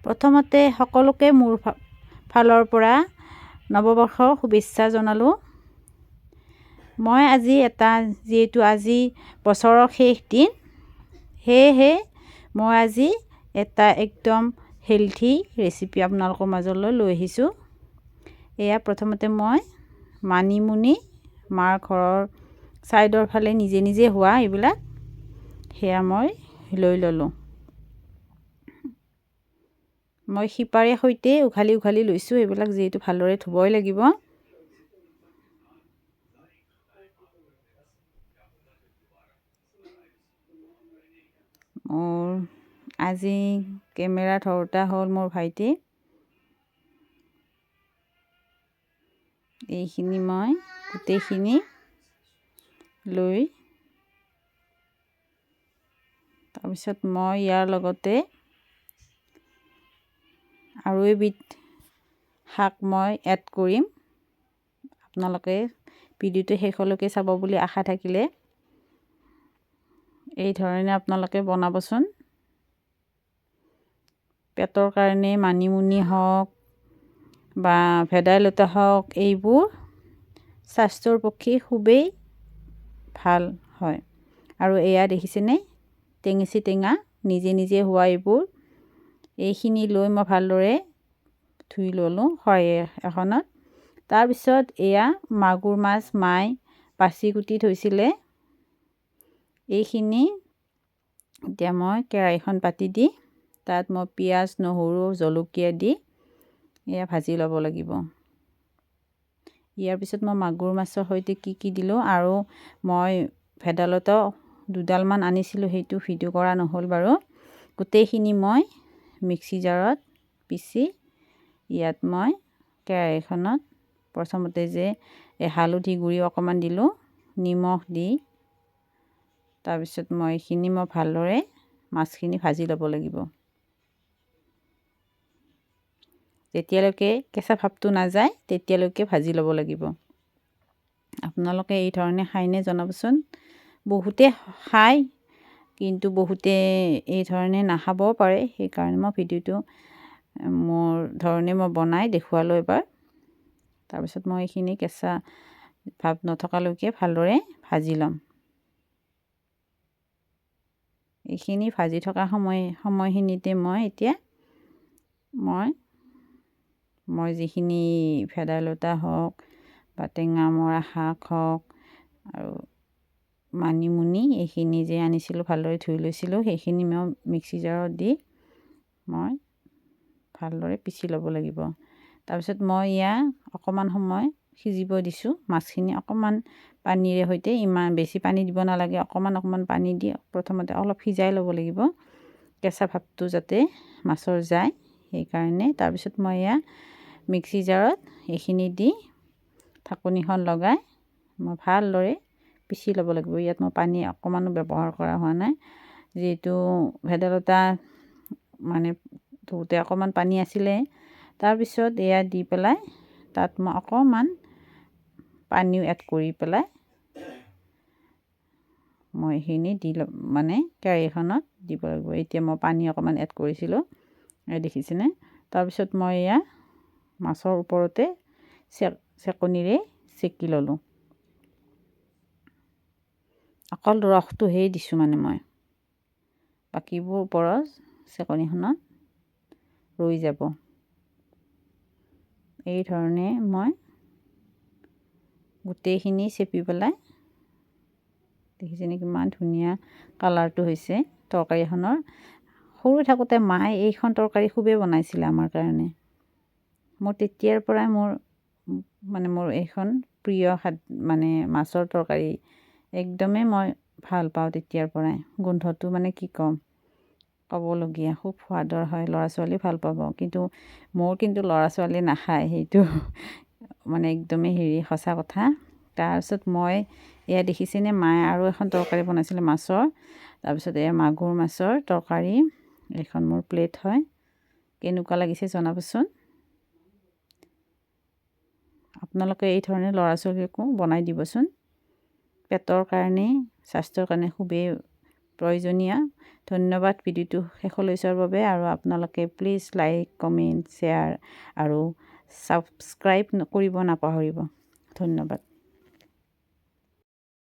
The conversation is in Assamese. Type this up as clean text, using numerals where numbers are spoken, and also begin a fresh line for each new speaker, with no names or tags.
প্ৰথমতে সকলোকে মোৰ ফালৰ পৰা নৱবৰ্ষৰ শুভেচ্ছা জনালোঁ। মই আজি যিহেতু আজি বছৰৰ শেষ দিন, সেয়েহে মই আজি এটা একদম হেলথি ৰেচিপি আপোনালোকৰ মাজলৈ লৈ আহিছোঁ। এয়া প্ৰথমতে মই মানিমুনি, মাৰ ঘৰৰ ছাইডৰ ফালে নিজে নিজে হোৱা এইবিলাক, সেয়া মই লৈ ল'লোঁ। মই শিপাৰে সৈতে উঘালি উঘালি লৈছোঁ, এইবিলাক যিহেতু ভালদৰে ধুবই লাগিব। মোৰ আজি কেমেৰা ধৰোঁতা হ'ল মোৰ ভাইটি। এইখিনি মই গোটেইখিনি লৈ তাৰপিছত মই ইয়াৰ লগতে আৰু এবিধ শাক মই এড কৰিম। আপোনালোকে ভিডিঅ'টো শেষলৈকে চাব বুলি আশা থাকিলে এই ধৰণে আপোনালোকে বনাবচোন। পেটৰ কাৰণে মানিমুনি হওক বা ভেদাইলতা হওক, এইবোৰ স্বাস্থ্যৰ পক্ষে খুবেই ভাল হয়। আৰু এয়া দেখিছেনে, টেঙেচি টেঙা নিজে নিজে হোৱা এইখিনি লৈ মই ভালদৰে ধুই ল'লোঁ খৰাহি এখনত। তাৰপিছত এয়া মাগুৰ মাছ মায়ে বাছি কুটি থৈছিলে, এইখিনি এতিয়া মই কেৰাহীখন পাতি দি তাত মই পিঁয়াজ, নহৰু, জলকীয়া দি এয়া ভাজি ল'ব লাগিব। ইয়াৰ পিছত মই মাগুৰ মাছৰ সৈতে কি দিলোঁ, আৰু মই ভেদাইলতা দুডালমান আনিছিলোঁ, সেইটো ভিডিঅ' কৰা নহ'ল বাৰু। গোটেইখিনি মই মিক্সি জাৰত পিচি ইয়াত মই কেৰাহীখনত প্ৰথমতে হালধি গুড়ি অকণমান দিলোঁ, নিমখ দি তাৰপিছত মই ভালদৰে মাছখিনি ভাজি ল'ব লাগিব। যেতিয়ালৈকে কেঁচা ভাৱটো নাযায় তেতিয়ালৈকে ভাজি ল'ব লাগিব। আপোনালোকে এই ধৰণে খায়নে জনাবচোন। বহুতে খায়, কিন্তু বহুতে এই ধৰণে নাখাবও পাৰে, সেইকাৰণে মই ভিডিঅ'টো মোৰ ধৰণে মই বনাই দেখুৱালোঁ এবাৰ। তাৰপিছত মই এইখিনি কেঁচা ভাৱ নথকালৈকে ভালদৰে ভাজি ল'ম। এইখিনি ভাজি থকা সময়খিনিতে মই এতিয়া মই যিখিনি ভেদাইলতা হওক বা টেঙামৰা শাক হওক আৰু মানিমুনি, এইখিনি আনিছিলোঁ ভালদৰে ধুই লৈছিলোঁ, সেইখিনি মই মিক্সি জাৰত দি মই ভালদৰে পিচি ল'ব লাগিব। তাৰপিছত মই ইয়াক অকণমান সময় সিজিব দিছোঁ। মাছখিনি অকণমান পানীৰে সৈতে, ইমান বেছি পানী দিব নালাগে, অকণমান পানী দি প্ৰথমতে অলপ সিজাই ল'ব লাগিব, কেঁচা ভাৱটো যাতে মাছৰ যায় সেইকাৰণে। তাৰপিছত মই এয়া মিক্সি জাৰত এইখিনি দি ঢাকনিখন লগাই মই ভালদৰে পিচি ল'ব লাগিব। ইয়াত মই পানী অকণমানো ব্যৱহাৰ কৰা হোৱা নাই, যিহেতু ভেদাইলতা ধুওঁতে অকণমান পানী আছিলে। তাৰপিছত এয়া দি পেলাই তাত মই অকণমান পানীও এড কৰি পেলাই মই এইখিনি কেৰাহীখনত দিব লাগিব। এতিয়া মই পানী অকণমান এড কৰিছিলোঁ, দেখিছেনে। তাৰপিছত মই এয়া মাছৰ ওপৰতে চেকনিৰে চেকি ল'লোঁ। অকল ৰসটোহে দিছোঁ মই, বাকীবোৰ ওপৰত চেকনিখনত ৰৈ যাব। এই ধৰণে মই গোটেইখিনি চেপি পেলাই, দেখিছেনে কিমান ধুনীয়া কালাৰটো হৈছে তৰকাৰীখনৰ। সৰু থাকোঁতে মায়ে এইখন তৰকাৰী খুবেই বনাইছিলে আমাৰ কাৰণে। মোৰ তেতিয়াৰ পৰাই মোৰ এইখন প্ৰিয় মাছৰ তৰকাৰী, একদমেই মই ভাল পাওঁ তেতিয়াৰ পৰাই। গোন্ধটো কি ক'ম, ক'বলগীয়া, খুব সোৱাদৰ হয়, ল'ৰা ছোৱালী ভাল পাব। কিন্তু মোৰ ল'ৰা ছোৱালী নাখায়, সেইটো একদমেই সঁচা কথা। তাৰপিছত মই এয়া দেখিছেনে, মায়ে আৰু এখন তৰকাৰী বনাইছিলে মাছৰ। তাৰপিছত এয়া মাগুৰ মাছৰ তৰকাৰী, এইখন মোৰ প্লেট হয়। কেনেকুৱা লাগিছে জনাবচোন। আপোনালোকে এই ধৰণে ল'ৰা ছোৱালীকো বনাই দিবচোন। পেটৰ কাৰণে, স্বাস্থ্যৰ কাৰণে খুবেই প্ৰয়োজনীয়। ধন্যবাদ ভিডিঅ'টো শেষলৈ চোৱাৰ বাবে। আৰু আপোনালোকে প্লিজ লাইক, কমেণ্ট, শ্বেয়াৰ আৰু ছাবস্ক্ৰাইব কৰিব নাপাহৰিব। ধন্যবাদ।